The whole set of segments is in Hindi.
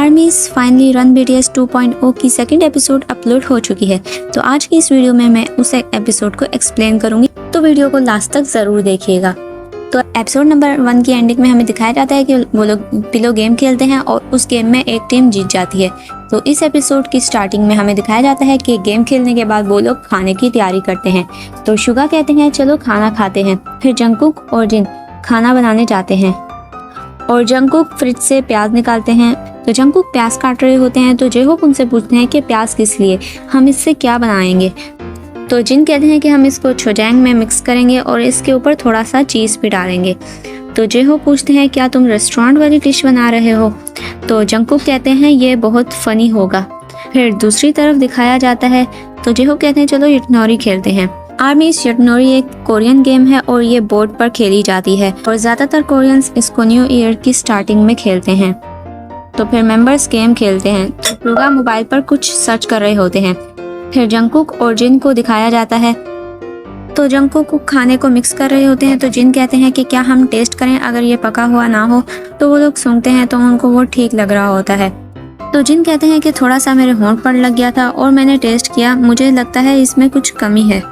आर्मीज फाइनली रन BTS 2.0 की सेकंड एपिसोड अपलोड हो चुकी है। तो आज की इस वीडियो में मैं उस एपिसोड को एक्सप्लेन करूंगी, तो वीडियो को लास्ट तक ज़रूर देखिएगा। तो एपिसोड नंबर 1 की एंडिंग में हमें दिखाया जाता है कि वो लोग पिलो गेम खेलते हैं और उस गेम में एक टीम जीत जाती है। तो इस एपिसोड की स्टार्टिंग में हमें दिखाया जाता है कि गेम खेलने के बाद वो लोग खाने की तैयारी करते हैं। तो शुगा कहते हैं चलो खाना खाते हैं। फिर जंगकुक और जिन खाना बनाने जाते हैं और जंगकुक फ्रिज से प्याज निकालते हैं। तो जंगकुक प्याज काट रहे होते हैं तो जेहोप उनसे पूछते हैं कि प्याज किस लिए, हम इससे क्या बनाएंगे। तो जिन कहते हैं कि हम इसको छोजैंग में मिक्स करेंगे और इसके ऊपर थोड़ा सा चीज़ भी डालेंगे। तो जेहोप पूछते हैं क्या तुम रेस्टोरेंट वाली डिश बना रहे हो। तो जंगकुक कहते हैं ये बहुत फनी होगा। फिर दूसरी तरफ दिखाया जाता है तो जेहोप कहते हैं चलो यटनोरी खेलते हैं। आर्मीज यटनोरी एक कोरियन गेम है और ये बोर्ड पर खेली जाती है और ज़्यादातर कोरियंस इसको न्यू ईयर की स्टार्टिंग में खेलते हैं। तो फिर मेंबर्स गेम खेलते हैं। शुगा मोबाइल पर कुछ सर्च कर रहे होते हैं। फिर जंगकुक और जिन को दिखाया जाता है तो जंगकुक खाने को मिक्स कर रहे होते हैं। तो जिन कहते हैं कि क्या हम टेस्ट करें, अगर ये पका हुआ ना हो। तो वो लोग सूंघते हैं तो उनको वो ठीक लग रहा होता है। तो जिन कहते हैं कि थोड़ा सा मेरे होंठ पर लग गया था और मैंने टेस्ट किया, मुझे लगता है इसमें कुछ कमी है।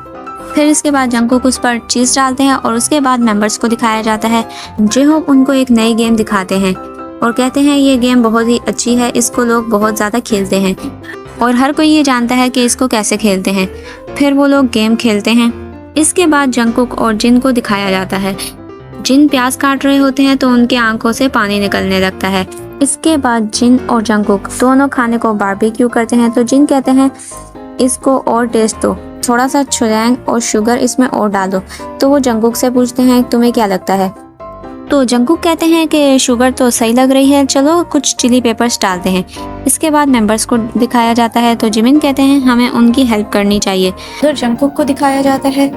फिर इसके बाद जंगकुक उस पर चीज़ डालते हैं और उसके बाद मेंबर्स को दिखाया जाता है। जेहोप उनको एक नई गेम दिखाते हैं और कहते हैं ये गेम बहुत ही अच्छी है, इसको लोग बहुत ज़्यादा खेलते हैं और हर कोई ये जानता है कि इसको कैसे खेलते हैं। फिर वो लोग गेम खेलते हैं। इसके बाद जंगकुक और जिन को दिखाया जाता है। जिन प्याज काट रहे होते हैं तो उनके आंखों से पानी निकलने लगता है। इसके बाद जिन और जंगकुक दोनों खाने को बारबेक्यू करते हैं। तो जिन कहते हैं इसको और टेस्ट दो, थोड़ा सा छोजैंग और शुगर इसमें और डाल दो। तो वो जंगकुक से पूछते हैं तुम्हें क्या लगता है। तो जंगकुक कहते हैं कि शुगर तो सही लग रही है, चलो कुछ चिली पेपर्स डालते हैं। इसके बाद मेंबर्स को दिखाया जाता है तो जिमिन कहते हैं हमें उनकी हेल्प करनी चाहिए। तो जंगकुक को दिखाया जाता है,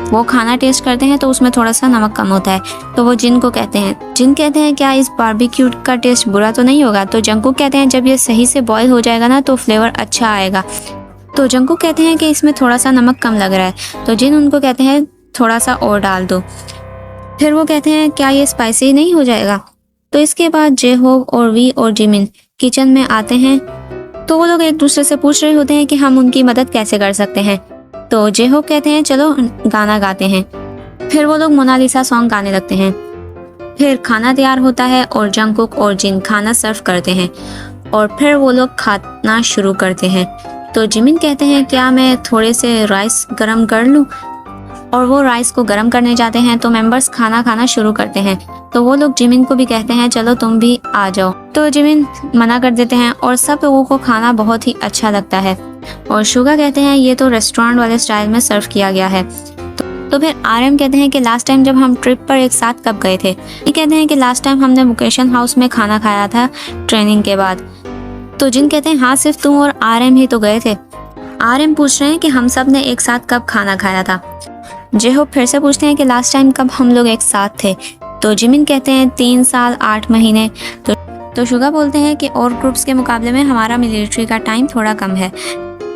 वो खाना टेस्ट करते हैं तो उसमें थोड़ा सा नमक कम होता है। तो वो जिन को कहते हैं, जिन कहते हैं क्या इस बारबेक्यू का टेस्ट बुरा तो नहीं होगा। तो जंगकुक कहते हैं जब ये सही से बॉयल हो जाएगा ना तो फ्लेवर अच्छा आएगा। तो जंगकुक कहते हैं कि इसमें थोड़ा सा नमक कम लग रहा है। तो जिन उनको कहते हैं थोड़ा सा और डाल दो। फिर वो कहते हैं क्या ये स्पाइसी नहीं हो जाएगा। तो इसके बाद जेहोप और वी और जिमिन किचन में आते हैं। तो वो लोग एक दूसरे से पूछ रहे होते हैं कि हम उनकी मदद कैसे कर सकते हैं। तो जेहोप कहते हैं चलो गाना गाते हैं। फिर वो लोग मोनालिसा सॉन्ग गाने लगते हैं। फिर खाना तैयार होता है और जंगकुक और जिन खाना सर्व करते हैं और फिर वो लोग खाना शुरू करते हैं। तो जिमिन कहते हैं क्या मैं थोड़े से राइस गरम कर लूँ, और वो राइस को गरम करने जाते हैं। तो मेंबर्स खाना खाना शुरू करते हैं। तो वो लोग जिमिन को भी कहते हैं चलो तुम भी आ जाओ। तो जिमिन मना कर देते हैं और सब लोगों को खाना बहुत ही अच्छा लगता है। और शुगा कहते हैं ये तो रेस्टोरेंट वाले स्टाइल में सर्व किया गया है। तो फिर RM कहते हैं कि लास्ट टाइम जब हम ट्रिप पर एक साथ कब गए थे। ये कहते हैं कि लास्ट टाइम हमने वोकेशन हाउस में खाना खाया था ट्रेनिंग के बाद। तो जिन कहते हैं हाँ सिर्फ तुम और RM ही तो गए थे। RM पूछ रहे हैं कि हम सब ने एक साथ कब खाना खाया था। जेहोप फिर से पूछते हैं कि लास्ट टाइम कब हम लोग एक साथ थे। तो जिमिन कहते हैं 3 साल 8 महीने। तो शुगा बोलते हैं कि और ग्रुप्स के मुकाबले में हमारा मिलिट्री का टाइम थोड़ा कम है।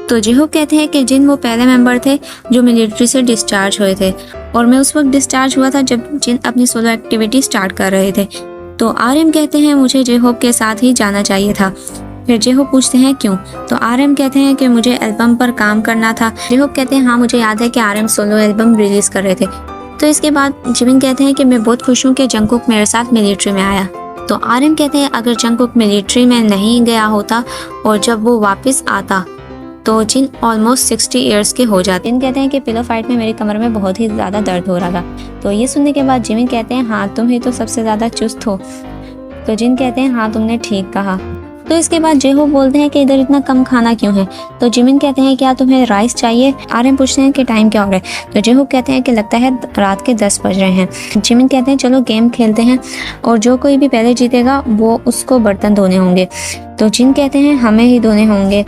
तो जेहोप कहते हैं कि जिन वो पहले मेंबर थे जो मिलिट्री से डिस्चार्ज हुए थे और मैं उस वक्त डिस्चार्ज हुआ था जब जिन अपनी सोलो एक्टिविटी स्टार्ट कर रहे थे। तो RM कहते हैं मुझे जेहोप के साथ ही जाना चाहिए था। फिर जेहोप पूछते हैं क्यों। तो RM कहते हैं कि मुझे एल्बम पर काम करना था। जेहोप कहते हैं हाँ मुझे याद है कि RM सोलो एल्बम रिलीज कर रहे थे। तो इसके बाद जिमिन कहते हैं कि मैं बहुत खुश हूँ कि जंगकुक मेरे साथ मिलिट्री में आया। तो RM कहते हैं अगर जंगकुक मिलिट्री में नहीं गया होता और जब वो वापस आता तो जिन ऑलमोस्ट 60 ईयर्स के हो जाते। जिन कहते हैं कि पिलो फाइट में मेरी कमर में बहुत ही ज़्यादा दर्द हो रहा था। तो ये सुनने के बाद जिमिन कहते हैं हाँ तुम ही तो सबसे ज़्यादा चुस्त हो। तो जिन कहते हैं हाँ तुमने ठीक कहा। तो इसके बाद जेहोप बोलते हैं कि इधर इतना कम खाना क्यों है। तो जिमिन कहते हैं क्या तुम्हें राइस चाहिए। RM पूछते हैं कि टाइम क्या हो रहा है। तो जेहोप कहते हैं कि लगता है रात के 10 बज रहे हैं। जिमिन कहते हैं चलो गेम खेलते हैं और जो कोई भी पहले जीतेगा वो उसको बर्तन धोने होंगे। तो जिन कहते हैं हमें ही धोने होंगे।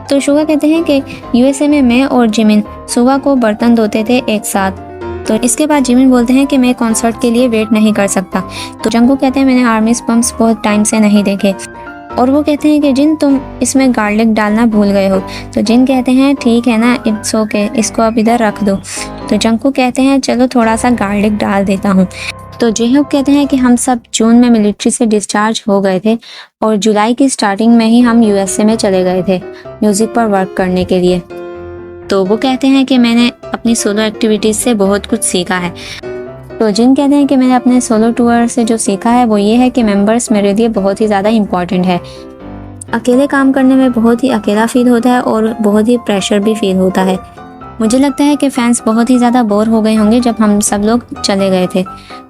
तो शुगा कहते हैं कि USA में मैं और जिमिन सुबह को बर्तन धोते थे एक साथ। तो इसके बाद जिमिन बोलते हैं कि मैं कॉन्सर्ट के लिए वेट नहीं कर सकता। तो जंगकुक कहते हैं मैंने आर्मीज बम्स बहुत टाइम से नहीं देखे। और वो कहते हैं कि जिन तुम इसमें गार्लिक डालना भूल गए हो। तो जिन कहते हैं ठीक है ना, इट्स ओके, इसको आप इधर रख दो। तो जंगकुक कहते हैं चलो थोड़ा सा गार्लिक डाल देता हूँ। तो जेहूब कहते हैं कि हम सब जून में मिलिट्री से डिस्चार्ज हो गए थे और जुलाई की स्टार्टिंग में ही हम यूएसए में चले गए थे म्यूज़िक पर वर्क करने के लिए। तो वो कहते हैं कि मैंने अपनी सोलो एक्टिविटीज़ से बहुत कुछ सीखा है। तो जिन कहते हैं कि मैंने अपने सोलो टूर से जो सीखा है वो ये है कि मेंबर्स मेरे लिए बहुत ही ज़्यादा इम्पॉर्टेंट है। अकेले काम करने में बहुत ही अकेला फील होता है और बहुत ही प्रेशर भी फील होता है। मुझे लगता है कि फैंस बहुत ही ज़्यादा बोर हो गए होंगे जब हम सब लोग चले गए थे।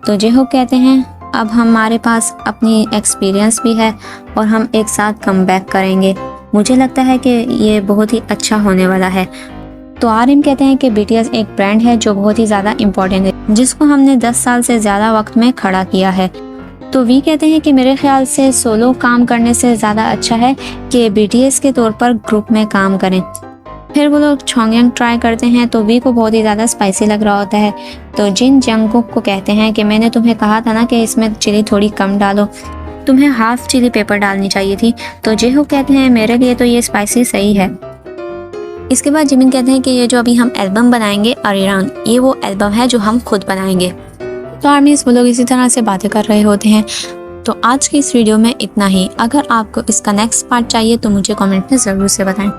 तो जेहूब कहते हैं अब हमारे पास अपनी एक्सपीरियंस भी है और हम एक साथ कम बैक करेंगे। मुझे लगता है कि ये बहुत ही अच्छा होने वाला है। तो RM कहते हैं कि BTS एक ब्रांड है जो बहुत ही ज़्यादा इम्पोर्टेंट है, जिसको हमने 10 साल से ज़्यादा वक्त में खड़ा किया है। तो वी कहते हैं कि मेरे ख्याल से सोलो काम करने से ज़्यादा अच्छा है कि BTS के तौर पर ग्रुप में काम करें। फिर वो लोग चोंगयंग ट्राई करते हैं तो वी को बहुत ही ज़्यादा स्पाइसी लग रहा होता है। तो जिन जंगकुक को कहते हैं कि मैंने तुम्हें कहा था ना कि इसमें चिली थोड़ी कम डालो, तुम्हें हाफ चिली पेपर डालनी चाहिए थी। तो जेहूब कहते हैं मेरे लिए तो ये स्पाइसी सही है। इसके बाद जिमिन कहते हैं कि ये जो अभी हम एल्बम बनाएंगे अरिरान, ये वो एल्बम है जो हम खुद बनाएंगे। तो आर्मीज वो लोग इसी तरह से बातें कर रहे होते हैं। तो आज की इस वीडियो में इतना ही। अगर आपको इसका नेक्स्ट पार्ट चाहिए तो मुझे कमेंट में ज़रूर से बताएं।